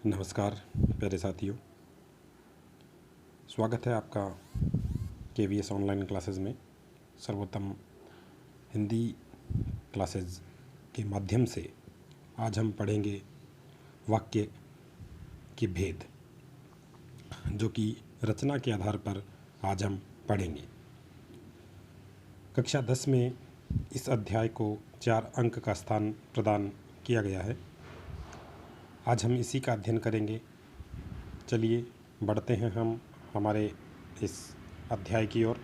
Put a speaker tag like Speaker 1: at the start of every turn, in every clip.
Speaker 1: नमस्कार प्यारे साथियों, स्वागत है आपका KVS ऑनलाइन क्लासेस में। सर्वोत्तम हिंदी क्लासेस के माध्यम से आज हम पढ़ेंगे वाक्य के भेद, जो कि रचना के आधार पर आज हम पढ़ेंगे। कक्षा 10 में इस अध्याय को 4 अंक का स्थान प्रदान किया गया है। आज हम इसी का अध्ययन करेंगे। चलिए बढ़ते हैं हम हमारे इस अध्याय की ओर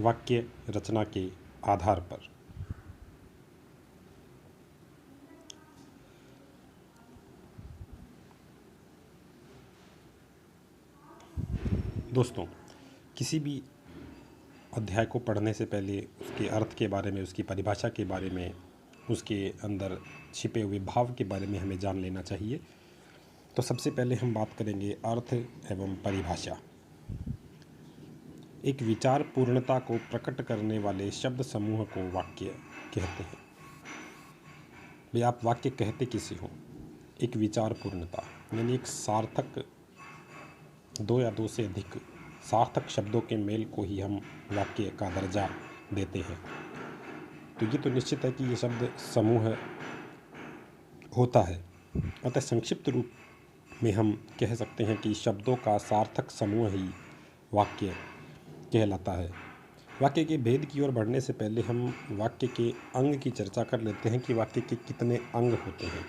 Speaker 1: वाक्य रचना के आधार पर। दोस्तों, किसी भी अध्याय को पढ़ने से पहले उसके अर्थ के बारे में, उसकी परिभाषा के बारे में, उसके अंदर छिपे हुए भाव के बारे में हमें जान लेना चाहिए। तो सबसे पहले हम बात करेंगे अर्थ एवं परिभाषा। एक विचार पूर्णता को प्रकट करने वाले शब्द समूह को वाक्य कहते हैं। भाई, आप वाक्य कहते किसे हो? एक विचार पूर्णता यानी एक सार्थक, 2 या 2 से अधिक सार्थक शब्दों के मेल को ही हम वाक्य का दर्जा देते हैं। तो ये तो निश्चित है कि ये शब्द समूह होता है। अतः संक्षिप्त रूप में हम कह सकते हैं कि शब्दों का सार्थक समूह ही वाक्य कहलाता है। वाक्य के भेद की ओर बढ़ने से पहले हम वाक्य के अंग की चर्चा कर लेते हैं कि वाक्य के कितने अंग होते हैं।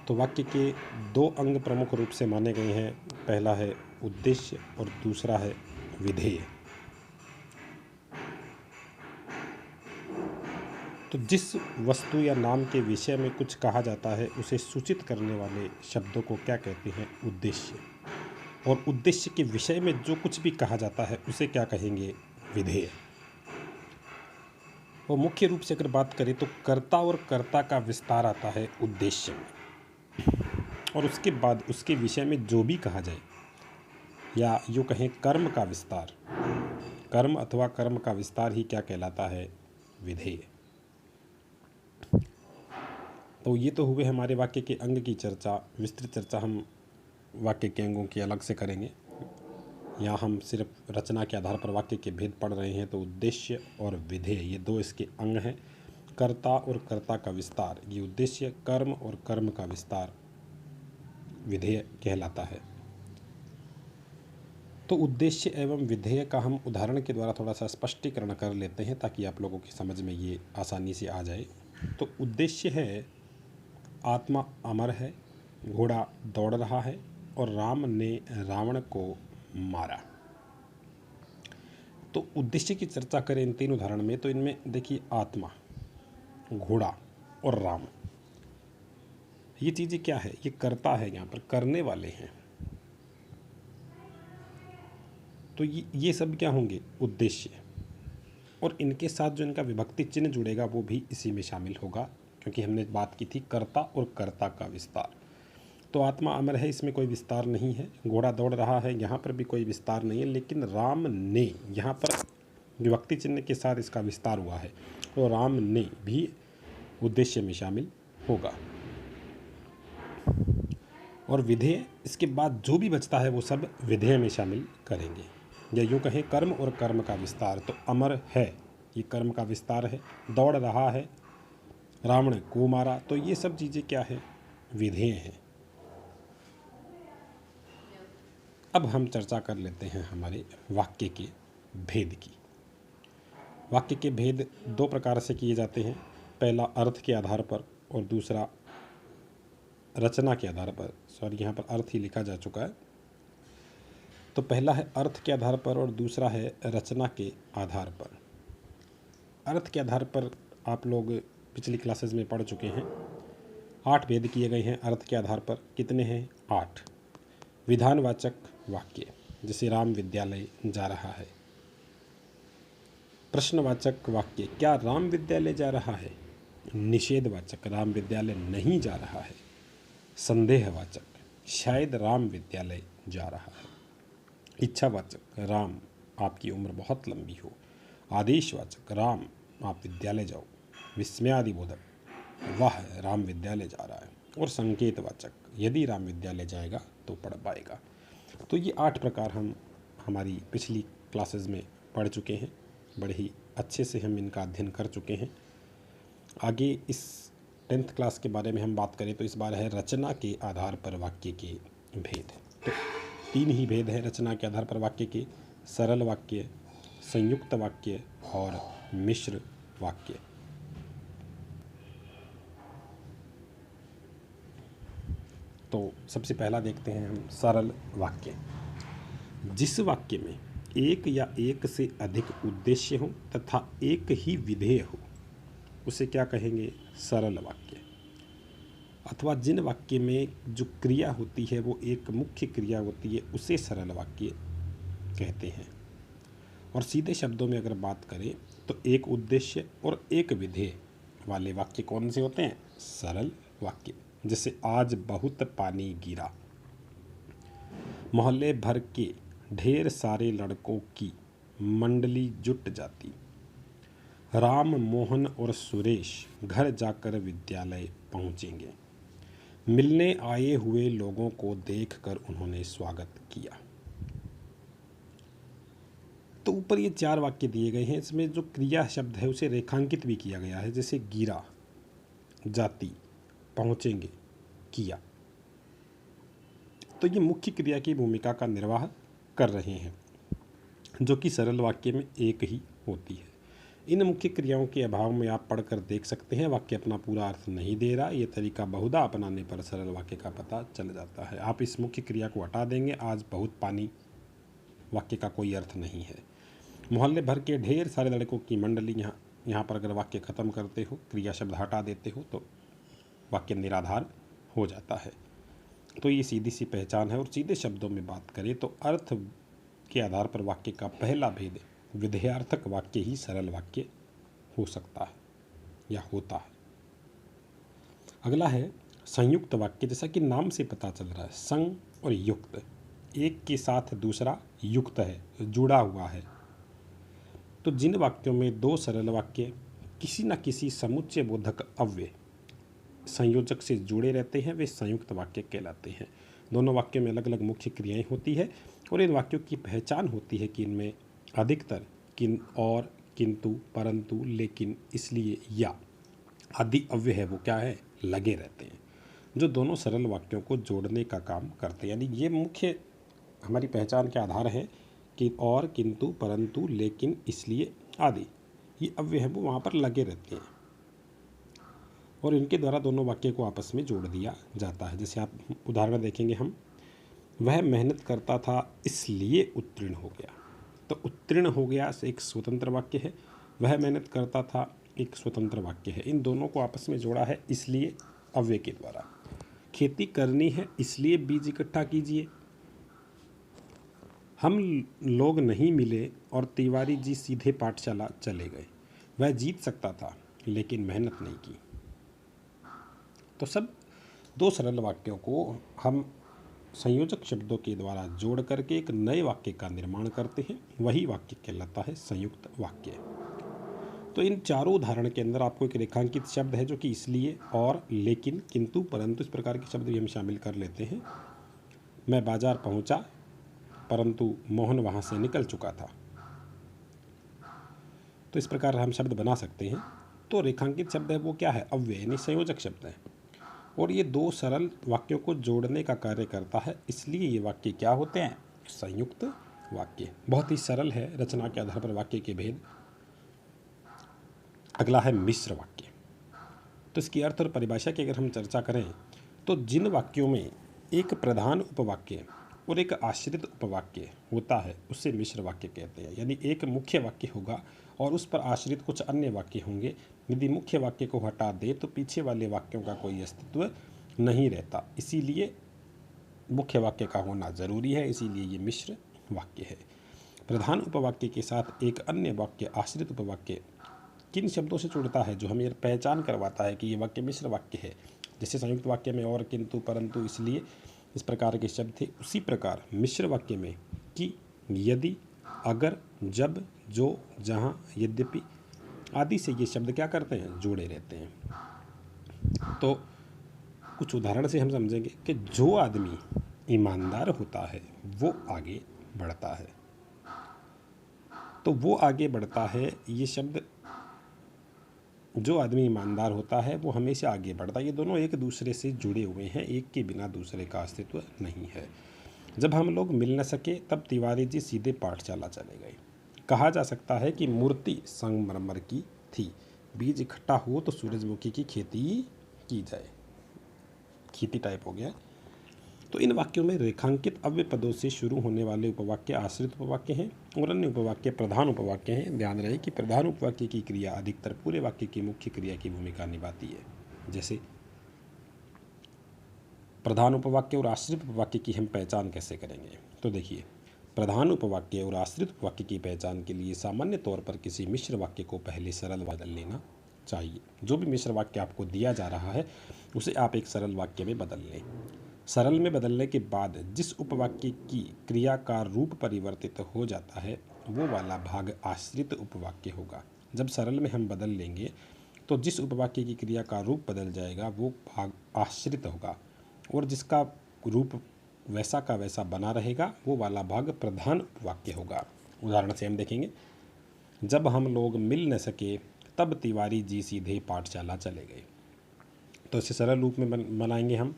Speaker 1: तो वाक्य के 2 अंग प्रमुख रूप से माने गए हैं। पहला है उद्देश्य और दूसरा है विधेय। तो जिस वस्तु या नाम के विषय में कुछ कहा जाता है उसे सूचित करने वाले शब्दों को क्या कहते हैं? उद्देश्य। और उद्देश्य के विषय में जो कुछ भी कहा जाता है उसे क्या कहेंगे? विधेय। और मुख्य रूप से अगर बात करें तो कर्ता और कर्ता का विस्तार आता है उद्देश्य में, और उसके बाद उसके विषय में जो भी कहा जाए, या यूँ कहें कर्म का विस्तार, कर्म अथवा कर्म का विस्तार ही क्या कहलाता है? विधेय। तो ये तो हुए हमारे वाक्य के अंग की चर्चा। विस्तृत चर्चा हम वाक्य के अंगों की अलग से करेंगे। यहाँ हम सिर्फ रचना के आधार पर वाक्य के भेद पढ़ रहे हैं। तो उद्देश्य और विधेय ये 2 इसके अंग हैं। कर्ता और कर्ता का विस्तार ये उद्देश्य, कर्म और कर्म का विस्तार विधेय कहलाता है। तो उद्देश्य एवं विधेय का हम उदाहरण के द्वारा थोड़ा सा स्पष्टीकरण कर लेते हैं ताकि आप लोगों की समझ में ये आसानी से आ जाए। तो उद्देश्य है आत्मा अमर है, घोड़ा दौड़ रहा है और राम ने रावण को मारा। तो उद्देश्य की चर्चा करें इन 3 उदाहरण में, तो इनमें देखिए आत्मा, घोड़ा और राम, ये चीज़ें क्या है? ये कर्ता है, यहाँ पर करने वाले हैं। तो ये सब क्या होंगे? उद्देश्य। और इनके साथ जो इनका विभक्ति चिन्ह जुड़ेगा वो भी इसी में शामिल होगा, क्योंकि हमने बात की थी कर्ता और कर्ता का विस्तार। तो आत्मा अमर है, इसमें कोई विस्तार नहीं है। घोड़ा दौड़ रहा है, यहाँ पर भी कोई विस्तार नहीं है। लेकिन राम ने, यहाँ पर विभक्ति चिन्ह के साथ इसका विस्तार हुआ है, तो राम ने भी उद्देश्य में शामिल होगा। और विधेय, इसके बाद जो भी बचता है वो सब विधेय में शामिल करेंगे। या यूँ कहें कर्म और कर्म का विस्तार, तो अमर है ये कर्म का विस्तार है, दौड़ रहा है, रावण को मारा, तो ये सब चीज़ें क्या है? विधेय हैं। अब हम चर्चा कर लेते हैं हमारे वाक्य के भेद की। वाक्य के भेद 2 प्रकार से किए जाते हैं। पहला अर्थ के आधार पर और दूसरा रचना के आधार पर। सॉरी, यहाँ पर अर्थ ही लिखा जा चुका है। तो पहला है अर्थ के आधार पर और दूसरा है रचना के आधार पर। अर्थ के आधार पर आप लोग पिछली क्लासेस में पढ़ चुके हैं। 8 भेद किए गए हैं अर्थ के आधार पर। कितने हैं? 8। विधानवाचक वाक्य, जैसे राम विद्यालय जा रहा है। प्रश्नवाचक वाक्य, क्या राम विद्यालय जा रहा है? निषेधवाचक, राम विद्यालय नहीं जा रहा है। संदेहवाचक, शायद राम विद्यालय जा रहा है। इच्छावाचक, राम आपकी उम्र बहुत लंबी हो। आदेशवाचक, राम आप विद्यालय जाओ। विस्मयादिबोधक, वाह राम विद्यालय जा रहा है। और संकेतवाचक, यदि राम विद्यालय जाएगा तो पढ़ पाएगा। तो ये 8 प्रकार हम हमारी पिछली क्लासेस में पढ़ चुके हैं, बड़े ही अच्छे से हम इनका अध्ययन कर चुके हैं। आगे इस 10th क्लास के बारे में हम बात करें तो इस बार है रचना के आधार पर वाक्य के भेद। तो 3 ही भेद हैं रचना के आधार पर वाक्य के: सरल वाक्य, संयुक्त वाक्य और मिश्र वाक्य। तो सबसे पहला देखते हैं हम सरल वाक्य। जिस वाक्य में एक या एक से अधिक उद्देश्य हो तथा एक ही विधेय हो उसे क्या कहेंगे? सरल वाक्य। अथवा जिन वाक्य में जो क्रिया होती है वो एक मुख्य क्रिया होती है उसे सरल वाक्य कहते हैं। और सीधे शब्दों में अगर बात करें तो एक उद्देश्य और एक विधेय वाले वाक्य कौन से होते हैं? सरल वाक्य। जैसे आज बहुत पानी गिरा, मोहल्ले भर के ढेर सारे लड़कों की मंडली जुट जाती, राम, मोहन और सुरेश घर जाकर विद्यालय पहुंचेंगे, मिलने आए हुए लोगों को देखकर उन्होंने स्वागत किया। तो ऊपर ये 4 वाक्य दिए गए हैं, इसमें जो क्रिया शब्द है उसे रेखांकित भी किया गया है, जैसे गिरा, जाती, पहुंचेंगे, किया। तो ये मुख्य क्रिया की भूमिका का निर्वाह कर रहे हैं, जो कि सरल वाक्य में एक ही होती है। इन मुख्य क्रियाओं के अभाव में आप पढ़कर देख सकते हैं वाक्य अपना पूरा अर्थ नहीं दे रहा। ये तरीका बहुधा अपनाने पर सरल वाक्य का पता चल जाता है। आप इस मुख्य क्रिया को हटा देंगे, आज बहुत पानी, वाक्य का कोई अर्थ नहीं है। मोहल्ले भर के ढेर सारे लड़कों की मंडली, यहाँ पर अगर वाक्य खत्म करते हो, क्रिया शब्द हटा देते हो तो वाक्य निराधार हो जाता है। तो ये सीधी सी पहचान है। और सीधे शब्दों में बात करें तो अर्थ के आधार पर वाक्य का पहला भेद विधेयार्थक वाक्य ही सरल वाक्य हो सकता है या होता है। अगला है संयुक्त वाक्य। जैसा कि नाम से पता चल रहा है, संग और युक्त, एक के साथ दूसरा युक्त है, जुड़ा हुआ है। तो जिन वाक्यों में 2 सरल वाक्य किसी न किसी समुच्चय बोधक अव्यय संयोजक से जुड़े रहते हैं वे संयुक्त वाक्य कहलाते हैं। दोनों वाक्यों में अलग अलग मुख्य क्रियाएं होती है और इन वाक्यों की पहचान होती है कि इनमें अधिकतर किन और, किंतु, परंतु, लेकिन, इसलिए या आदि अव्यय है वो क्या है? लगे रहते हैं, जो दोनों सरल वाक्यों को जोड़ने का काम करते हैं। यानी ये मुख्य हमारी पहचान के आधार है कि और, किंतु, परंतु, लेकिन, इसलिए आदि ये अव्यय है वो वहाँ पर लगे रहते हैं और इनके द्वारा दोनों वाक्य को आपस में जोड़ दिया जाता है। जैसे आप उदाहरण देखेंगे हम, वह मेहनत करता था इसलिए उत्तीर्ण हो गया। तो उत्तीर्ण हो गया से एक स्वतंत्र वाक्य है, वह मेहनत करता था एक स्वतंत्र वाक्य है। इन दोनों को आपस में जोड़ा है इसलिए अव्यय के द्वारा। खेती करनी है इसलिए बीज इकट्ठा कीजिए। हम लोग नहीं मिले और तिवारी जी सीधे पाठशाला चले गए। वह जीत सकता था लेकिन मेहनत नहीं की। तो सब 2 सरल वाक्यों को हम संयोजक शब्दों के द्वारा जोड़ करके एक नए वाक्य का निर्माण करते हैं, वही वाक्य कहलाता है संयुक्त वाक्य। तो इन चारों उदाहरण के अंदर आपको एक रेखांकित शब्द है जो कि इसलिए, और, लेकिन, किंतु, परंतु इस प्रकार के शब्द भी हम शामिल कर लेते हैं। मैं बाजार पहुंचा परंतु मोहन वहां से निकल चुका था। तो इस प्रकार हम शब्द बना सकते हैं। तो रेखांकित शब्द है वो क्या है? अव्यय, यानी संयोजक शब्द है और ये 2 सरल वाक्यों को जोड़ने का कार्य करता है, इसलिए ये वाक्य क्या होते हैं? संयुक्त वाक्य। बहुत ही सरल है रचना के आधार पर वाक्य के भेद। अगला है मिश्र वाक्य। तो इसकी अर्थ और परिभाषा की अगर हम चर्चा करें तो जिन वाक्यों में एक प्रधान उपवाक्य और एक आश्रित उपवाक्य होता है उसे मिश्र वाक्य कहते हैं। यानी एक मुख्य वाक्य होगा और उस पर आश्रित कुछ अन्य वाक्य होंगे। यदि मुख्य वाक्य को हटा दे तो पीछे वाले वाक्यों का कोई अस्तित्व नहीं रहता, इसीलिए मुख्य वाक्य का होना जरूरी है, इसीलिए ये मिश्र वाक्य है। प्रधान उपवाक्य के साथ एक अन्य वाक्य आश्रित उपवाक्य किन शब्दों से जुड़ता है जो हमें पहचान करवाता है कि ये वाक्य मिश्र वाक्य है। जैसे संयुक्त वाक्य में और, किंतु, परंतु, इसलिए इस प्रकार के शब्द थे, उसी प्रकार मिश्र वाक्य में कि, यदि, अगर, जब, जो, जहाँ, यद्यपि आदि से ये शब्द क्या करते हैं? जुड़े रहते हैं। तो कुछ उदाहरण से हम समझेंगे कि जो आदमी ईमानदार होता है वो आगे बढ़ता है। तो वो आगे बढ़ता है, ये शब्द, जो आदमी ईमानदार होता है वो हमेशा आगे बढ़ता है, ये दोनों एक दूसरे से जुड़े हुए हैं, एक के बिना दूसरे का अस्तित्व नहीं है। जब हम लोग मिल न सके तब तिवारी जी सीधे पाठशाला चले गए। कहा जा सकता है कि मूर्ति संगमरमर की थी, बीज इकट्ठा हो तो सूरजमुखी की खेती की जाए, खेती टाइप हो गया। तो इन वाक्यों में रेखांकित अव्यय पदों से शुरू होने वाले उपवाक्य आश्रित उपवाक्य हैं और अन्य उपवाक्य प्रधान उपवाक्य हैं। ध्यान रहे कि प्रधान उपवाक्य की क्रिया अधिकतर पूरे वाक्य की मुख्य क्रिया की भूमिका निभाती है। जैसे प्रधान उपवाक्य और आश्रित उपवाक्य की हम पहचान कैसे करेंगे, तो देखिए, प्रधान उपवाक्य और आश्रित उपवाक्य की पहचान के लिए सामान्य तौर पर किसी मिश्र वाक्य को पहले सरल बदल लेना चाहिए। जो भी मिश्र वाक्य आपको दिया जा रहा है उसे आप एक सरल वाक्य में बदल लें। सरल में बदलने के बाद जिस उपवाक्य की क्रिया का रूप परिवर्तित हो जाता है वो वाला भाग आश्रित उपवाक्य होगा। जब सरल में हम बदल लेंगे तो जिस उपवाक्य की क्रिया का रूप बदल जाएगा वो भाग आश्रित होगा, और जिसका रूप वैसा का वैसा बना रहेगा वो वाला भाग प्रधान उपवाक्य होगा। उदाहरण से हम देखेंगे, जब हम लोग मिल न सके तब तिवारी जी सीधे पाठशाला चले गए। तो इसे सरल रूप में बनाएंगे हम,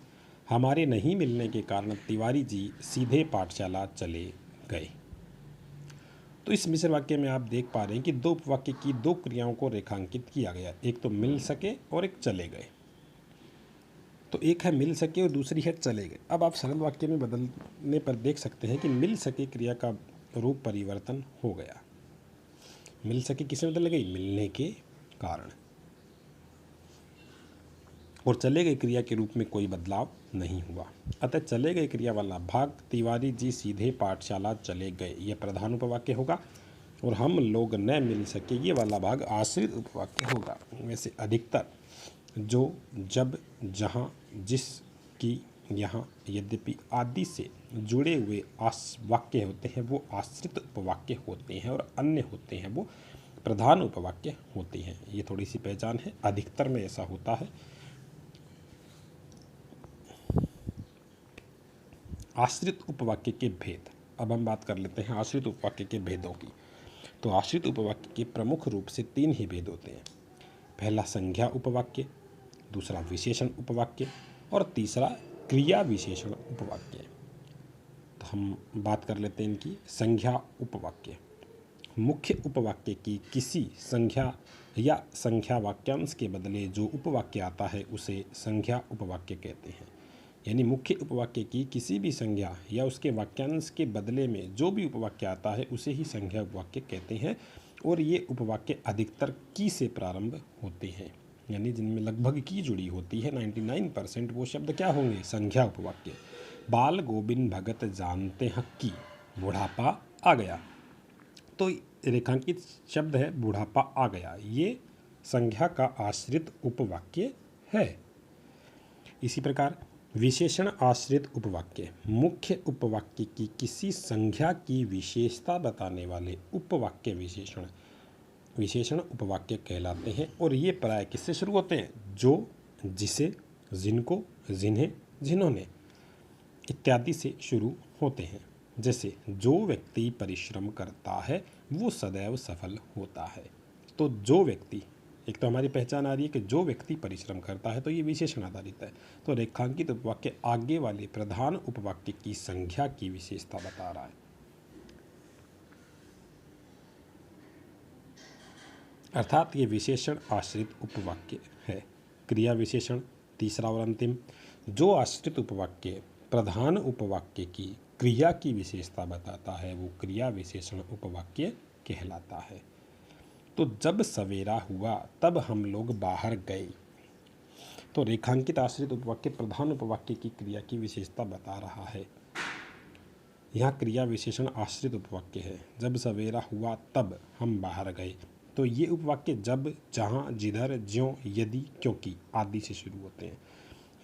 Speaker 1: हमारे नहीं मिलने के कारण तिवारी जी सीधे पाठशाला चले गए। तो इस मिश्र वाक्य में आप देख पा रहे हैं कि दो उपवाक्य की दो क्रियाओं को रेखांकित किया गया, एक तो मिल सके और एक चले गए। तो एक है मिल सके और दूसरी है चले गए। अब आप सरल वाक्य में बदलने पर देख सकते हैं कि मिल सके क्रिया का रूप परिवर्तन हो गया। मिल सके किस में बदल गई, मिलने के कारण, और चले गए क्रिया के रूप में कोई बदलाव नहीं हुआ। अतः चले गए क्रिया वाला भाग तिवारी जी सीधे पाठशाला चले गए, यह प्रधान उपवाक्य होगा, और हम लोग न मिल सके ये वाला भाग आश्रित उपवाक्य होगा। वैसे अधिकतर जो, जब, जहाँ, जिस, की, यहाँ, यद्यपि आदि से जुड़े हुए वाक्य होते हैं वो आश्रित उपवाक्य होते हैं, और अन्य होते हैं वो प्रधान उपवाक्य होते हैं। ये थोड़ी सी पहचान है, अधिकतर में ऐसा होता है। आश्रित उपवाक्य के भेद, अब हम बात कर लेते हैं आश्रित उपवाक्य के भेदों की। तो आश्रित उपवाक्य के प्रमुख रूप से तीन ही भेद होते हैं। पहला संज्ञा उपवाक्य, दूसरा विशेषण उपवाक्य, और तीसरा क्रिया विशेषण उपवाक्य। तो हम बात कर लेते हैं इनकी। संज्ञा उपवाक्य, मुख्य उपवाक्य की किसी संज्ञा या संज्ञा वाक्यांश के बदले जो उपवाक्य आता है उसे संज्ञा उपवाक्य कहते हैं। यानी मुख्य उपवाक्य की किसी भी संज्ञा या उसके वाक्यांश के बदले में जो भी उपवाक्य आता है उसे ही संज्ञा उपवाक्य कहते हैं, और ये उपवाक्य अधिकतर की से प्रारंभ होते हैं, यानी जिनमें लगभग की जुड़ी होती है 99%, वो शब्द क्या होंगे, संज्ञा उपवाक्य। बाल गोविंद भगत जानते हैं कि बुढ़ापा आ गया, तो रेखांकित शब्द है बुढ़ापा आ गया, ये संज्ञा का आश्रित उपवाक्य है। इसी प्रकार विशेषण आश्रित उपवाक्य, मुख्य उपवाक्य की किसी संज्ञा की विशेषता बताने वाले उपवाक्य विशेषण उपवाक्य कहलाते हैं, और ये प्राय किससे शुरू होते हैं, जो, जिसे, जिनको, जिन्हें, जिन्होंने इत्यादि से शुरू होते हैं। जैसे जो व्यक्ति परिश्रम करता है वो सदैव सफल होता है। तो जो व्यक्ति, एक तो हमारी पहचान आ रही है कि जो व्यक्ति परिश्रम करता है, तो ये विशेषण आधारित है। तो रेखांकित उपवाक्य आगे वाले प्रधान उपवाक्य की संज्ञा की विशेषता बता रहा है। अर्थात ये विशेषण आश्रित उपवाक्य है। क्रिया विशेषण तीसरा और अंतिम, जो आश्रित उपवाक्य प्रधान उपवाक्य की क्रिया की विशेषता बताता है वो क्रिया विशेषण उपवाक्य कहलाता है। तो जब सवेरा हुआ तब हम लोग बाहर गए, तो रेखांकित आश्रित उपवाक्य प्रधान उपवाक्य की क्रिया की विशेषता बता रहा है। यहाँ क्रिया विशेषण आश्रित उपवाक्य है। जब सवेरा हुआ तब हम बाहर गए, तो ये उपवाक्य जब, जहाँ, जिधर, ज्यों, यदि, क्योंकि आदि से शुरू होते हैं।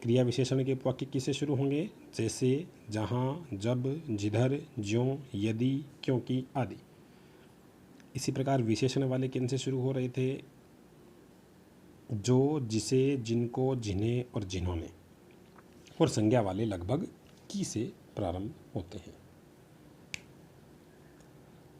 Speaker 1: क्रिया विशेषण के उपवाक्य किससे शुरू होंगे, जैसे, जहाँ, जब, जिधर, ज्यों, यदि, क्योंकि आदि। इसी प्रकार विशेषण वाले किन से शुरू हो रहे थे, जो, जिसे, जिनको, जिन्हें और जिन्होंने। और संज्ञा वाले लगभग की से प्रारंभ होते हैं।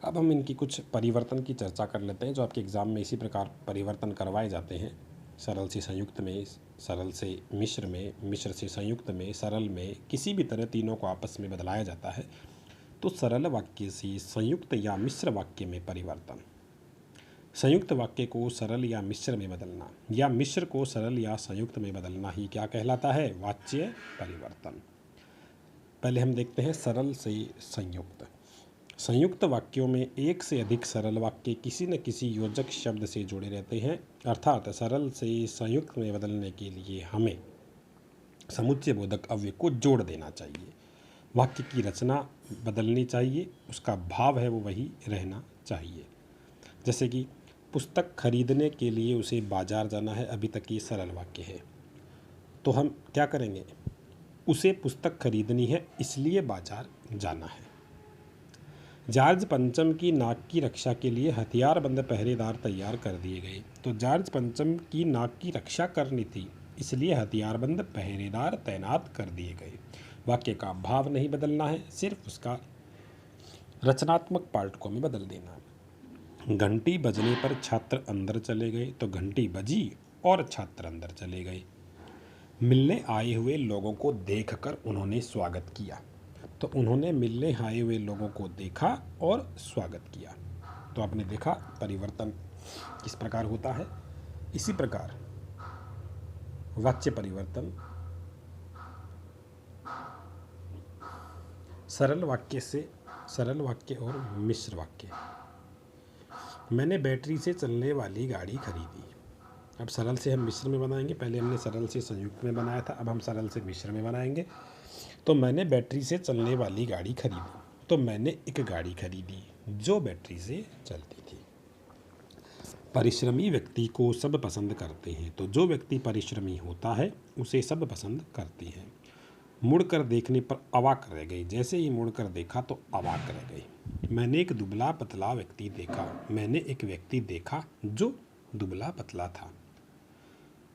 Speaker 1: अब हम इनकी कुछ परिवर्तन की चर्चा कर लेते हैं जो आपके एग्ज़ाम में इसी प्रकार परिवर्तन करवाए जाते हैं। सरल से संयुक्त में, सरल से मिश्र में, मिश्र से संयुक्त में, सरल में, किसी भी तरह तीनों को आपस में बदलाया जाता है। तो सरल वाक्य से संयुक्त या मिश्र वाक्य में परिवर्तन, संयुक्त वाक्य को सरल या मिश्र में बदलना या मिश्र को सरल या संयुक्त में बदलना ही क्या कहलाता है? वाच्य परिवर्तन। पहले हम देखते हैं सरल से संयुक्त। संयुक्त वाक्यों में एक से अधिक सरल वाक्य किसी न किसी योजक शब्द से जुड़े रहते हैं, अर्थात सरल से संयुक्त में बदलने के लिए हमें समुच्चय बोधक अव्यय को जोड़ देना चाहिए। वाक्य की रचना बदलनी चाहिए, उसका भाव है वो वही रहना चाहिए। जैसे कि पुस्तक खरीदने के लिए उसे बाजार जाना है, अभी तक ये सरल वाक्य है, तो हम क्या करेंगे? उसे पुस्तक खरीदनी है इसलिए बाजार जाना है। जॉर्ज पंचम की नाक की रक्षा के लिए हथियारबंद पहरेदार तैयार कर दिए गए। तो जॉर्ज पंचम की नाक की रक्षा करनी थी इसलिए हथियारबंद पहरेदार तैनात कर दिए गए। वाक्य का भाव नहीं बदलना है, सिर्फ उसका रचनात्मक पार्ट को हमें बदल देना है। घंटी बजने पर छात्र अंदर चले गए, तो घंटी बजी और छात्र अंदर चले गए। मिलने आए हुए लोगों को देखकर उन्होंने स्वागत किया, तो उन्होंने मिलने आए हुए लोगों को देखा और स्वागत किया। तो आपने देखा परिवर्तन किस प्रकार होता है। इसी प्रकार वाच्य परिवर्तन सरल वाक्य से सरल वाक्य और मिश्र वाक्य। मैंने बैटरी से चलने वाली गाड़ी खरीदी। अब सरल से हम मिश्र में बनाएंगे, पहले हमने सरल से संयुक्त में बनाया था, अब हम सरल से मिश्र में बनाएंगे। तो मैंने बैटरी से चलने वाली गाड़ी खरीदी, तो मैंने एक गाड़ी खरीदी जो बैटरी से चलती थी। परिश्रमी व्यक्ति को सब पसंद करते हैं, तो जो व्यक्ति परिश्रमी होता है उसे सब पसंद करते हैं। मुड़कर देखने पर अवाक रह गई, जैसे ही मुड़कर देखा तो अवाक रह गई। मैंने एक दुबला पतला व्यक्ति देखा, मैंने एक व्यक्ति देखा जो दुबला पतला था।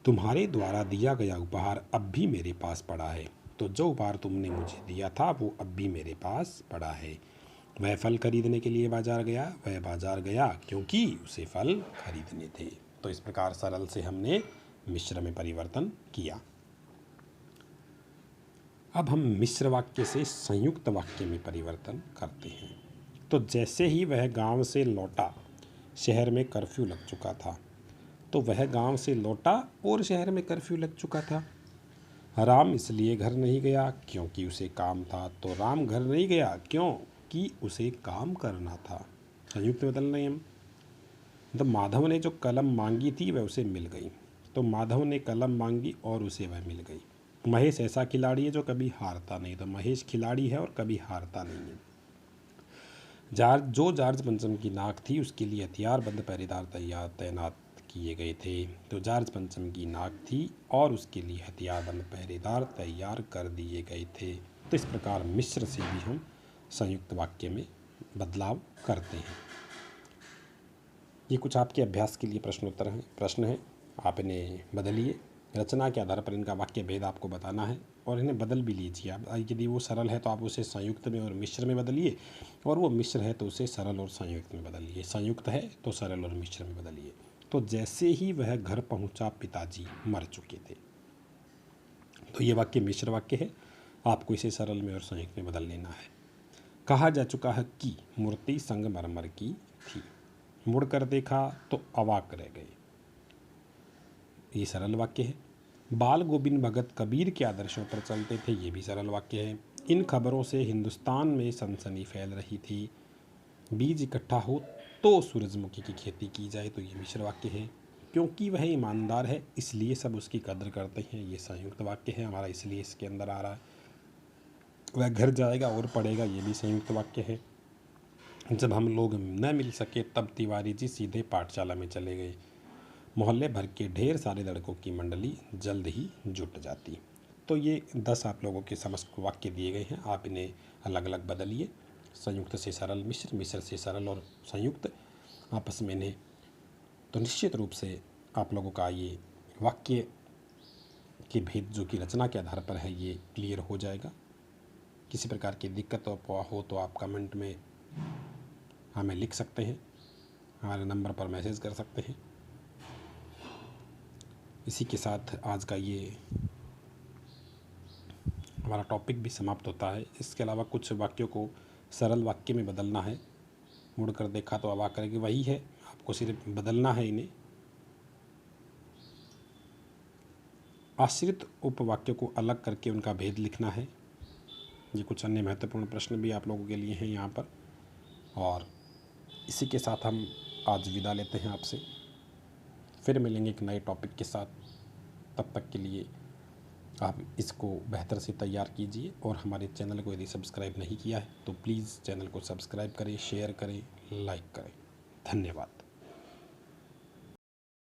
Speaker 1: तुम्हारे द्वारा दिया गया उपहार अब भी मेरे पास पड़ा है, तो जो उपहार तुमने मुझे दिया था वो अब भी मेरे पास पड़ा है। वह फल खरीदने के लिए बाजार गया, वह बाजार गया क्योंकि उसे फल खरीदने थे। तो इस प्रकार सरल से हमने मिश्र में परिवर्तन किया। अब हम मिश्र वाक्य से संयुक्त वाक्य में परिवर्तन करते हैं। तो जैसे ही वह गांव से लौटा, शहर में कर्फ्यू लग चुका था। तो वह गांव से लौटा और शहर में कर्फ्यू लग चुका था। राम इसलिए घर नहीं गया क्योंकि उसे काम था, तो राम घर नहीं गया क्योंकि उसे काम करना था। संयुक्त में बदलना है हम। तो माधव ने जो कलम मांगी थी वह उसे मिल गई, तो माधव ने कलम मांगी और उसे वह मिल गई। महेश ऐसा खिलाड़ी है जो कभी हारता नहीं, तो महेश खिलाड़ी है और कभी हारता नहीं है। जॉर्ज पंचम की नाक थी उसके लिए हथियारबंद पहरेदार तैनात किए गए थे, तो जॉर्ज पंचम की नाक थी और उसके लिए हथियारबंद पहरेदार तैयार कर दिए गए थे। तो इस प्रकार मिश्र से भी हम संयुक्त वाक्य में बदलाव करते हैं। ये कुछ आपके अभ्यास के लिए प्रश्न हैं, आप इन्हें बदलिए। रचना के आधार पर इनका वाक्य भेद आपको बताना है और इन्हें बदल भी लीजिए आप। यदि वो सरल है तो आप उसे संयुक्त में और मिश्र में बदलिए, और वो मिश्र है तो उसे सरल और संयुक्त में बदलिए, संयुक्त है तो सरल और मिश्र में बदलिए। तो जैसे ही वह घर पहुंचा पिताजी मर चुके थे। तो ये वाक्य मिश्र वाक्य है, आपको इसे सरल में और संयुक्त में बदल लेना है। कहा जा चुका है कि मूर्ति संगमरमर की थी, मुड़कर देखा तो अवाक रह गए, ये सरल वाक्य है। बाल गोविंद भगत कबीर के आदर्शों पर चलते थे, ये भी सरल वाक्य है। इन खबरों से हिंदुस्तान में सनसनी फैल रही थी। बीज इकट्ठा हो तो सूरजमुखी की खेती की जाए, तो ये मिश्र वाक्य है। क्योंकि वह ईमानदार है इसलिए सब उसकी कदर करते हैं, ये संयुक्त वाक्य है हमारा, इसलिए इसके अंदर आ रहा है। वह घर जाएगा और पढ़ेगा, ये भी संयुक्त वाक्य है। जब हम लोग न मिल सके तब तिवारी जी सीधे पाठशाला में चले गए। मोहल्ले भर के ढेर सारे लड़कों की मंडली जल्द ही जुट जाती। तो ये 10 आप लोगों के समस्त वाक्य दिए गए हैं, आप इन्हें अलग अलग बदलिए। संयुक्त से सरल मिश्र, मिश्र से सरल और संयुक्त आपस में इन्हें, तो निश्चित रूप से आप लोगों का ये वाक्य के भेद जो कि रचना के आधार पर है ये क्लियर हो जाएगा। किसी प्रकार की दिक्कत हो तो आप कमेंट में हमें लिख सकते हैं, हमारे नंबर पर मैसेज कर सकते हैं। इसी के साथ आज का ये हमारा टॉपिक भी समाप्त होता है। इसके अलावा कुछ वाक्यों को सरल वाक्य में बदलना है। मुड़कर देखा तो अवाक करेगी, वही है, आपको सिर्फ बदलना है इन्हें। आश्रित उपवाक्यों को अलग करके उनका भेद लिखना है। ये कुछ अन्य महत्वपूर्ण प्रश्न भी आप लोगों के लिए हैं यहाँ पर। और इसी के साथ हम आज विदा लेते हैं आपसे। फिर मिलेंगे एक नए टॉपिक के साथ। तब तक के लिए आप इसको बेहतर से तैयार कीजिए और हमारे चैनल को यदि सब्सक्राइब नहीं किया है तो प्लीज़ चैनल को सब्सक्राइब करें, शेयर करें, लाइक करें। धन्यवाद।